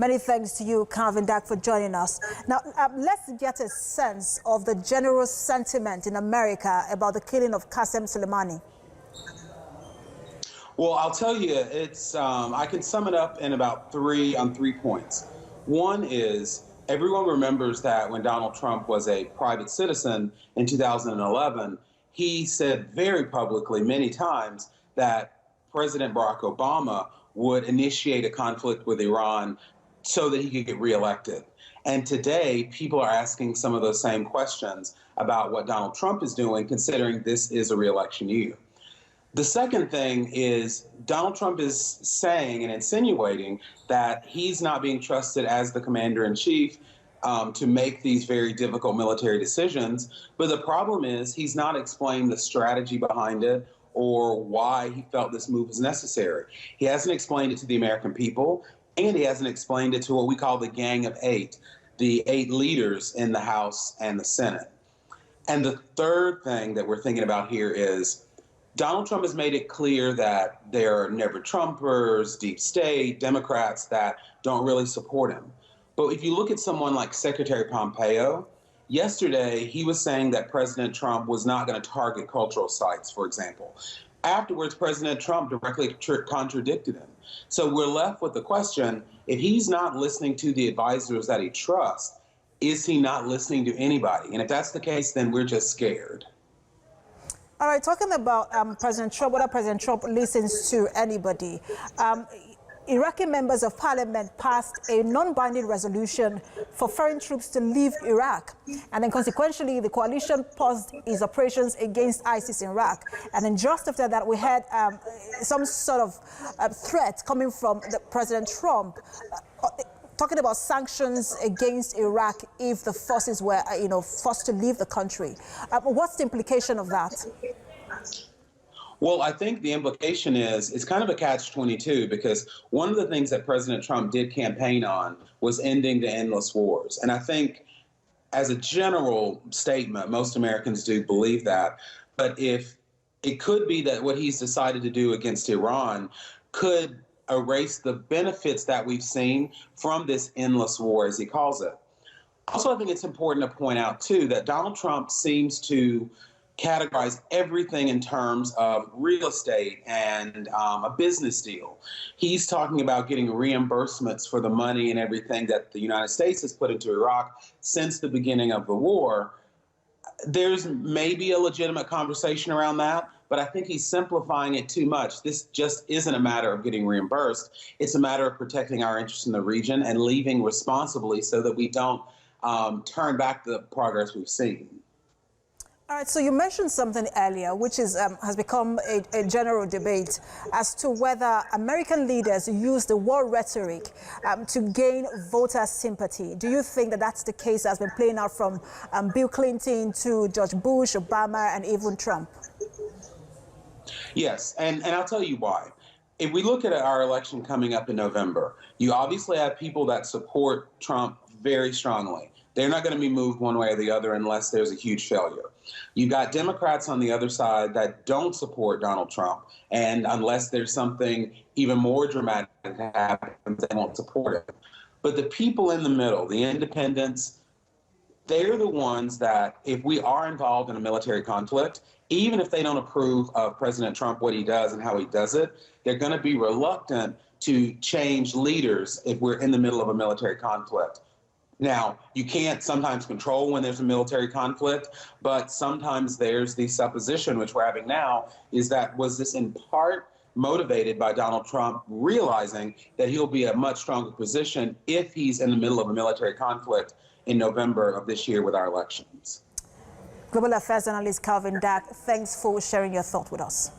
Many thanks to you, Calvin Dak, for joining us. Now, let's get a sense of the general sentiment in America about the killing of Qassem Soleimani. Well, I'll tell you, it's I can sum it up in about three points. One is everyone remembers that when Donald Trump was a private citizen in 2011, he said very publicly many times that President Barack Obama would initiate a conflict with Iran so that he could get reelected. And today, people are asking some of those same questions about what Donald Trump is doing, considering this is a reelection year. The second thing is Donald Trump is saying and insinuating that he's not being trusted as the commander-in-chief to make these very difficult military decisions. But the problem is he's not explained the strategy behind it or why he felt this move was necessary. He hasn't explained it to the American people, and he hasn't explained it to what we call the Gang of Eight, the 8 leaders in the House and the Senate. And the third thing that we're thinking about here is Donald Trump has made it clear that there are never Trumpers, deep state, Democrats that don't really support him. But if you look at someone like Secretary Pompeo, yesterday he was saying that President Trump was not going to target cultural sites, for example. Afterwards, President Trump directly contradicted him. So we're left with the question, if he's not listening to the advisors that he trusts, is he not listening to anybody? And if that's the case, then we're just scared. All right, talking about President Trump, whether President Trump listens to anybody, Iraqi members of parliament passed a non-binding resolution for foreign troops to leave Iraq. And then consequentially, the coalition paused its operations against ISIS in Iraq. And then just after that, we had some sort of threat coming from President Trump, talking about sanctions against Iraq if the forces were, forced to leave the country. What's the implication of that? Well, I think the implication is it's kind of a catch-22 because one of the things that President Trump did campaign on was ending the endless wars. And I think as a general statement, most Americans do believe that. But if it could be that what he's decided to do against Iran could erase the benefits that we've seen from this endless war, as he calls it. Also, I think it's important to point out, too, that Donald Trump seems to categorize everything in terms of real estate and a business deal. He's talking about getting reimbursements for the money and everything that the United States has put into Iraq since the beginning of the war. There's maybe a legitimate conversation around that, but I think he's simplifying it too much. This just isn't a matter of getting reimbursed. It's a matter of protecting our interests in the region and leaving responsibly so that we don't turn back the progress we've seen. All right, so you mentioned something earlier, which is, has become a general debate as to whether American leaders use the war rhetoric to gain voter sympathy. Do you think that that's the case that's been playing out from Bill Clinton to George Bush, Obama, and even Trump? Yes, and I'll tell you why. If we look at our election coming up in November, you obviously have people that support Trump very strongly. They're not going to be moved one way or the other unless there's a huge failure. You've got Democrats on the other side that don't support Donald Trump, and unless there's something even more dramatic that happens, they won't support it. But the people in the middle, the independents, they're the ones that, if we are involved in a military conflict, even if they don't approve of President Trump, what he does and how he does it, they're going to be reluctant to change leaders if we're in the middle of a military conflict. Now, you can't sometimes control when there's a military conflict, but sometimes there's the supposition, which we're having now, is that was this in part motivated by Donald Trump realizing that he'll be in a much stronger position if he's in the middle of a military conflict in November of this year with our elections. Global Affairs analyst Calvin Dak, thanks for sharing your thought with us.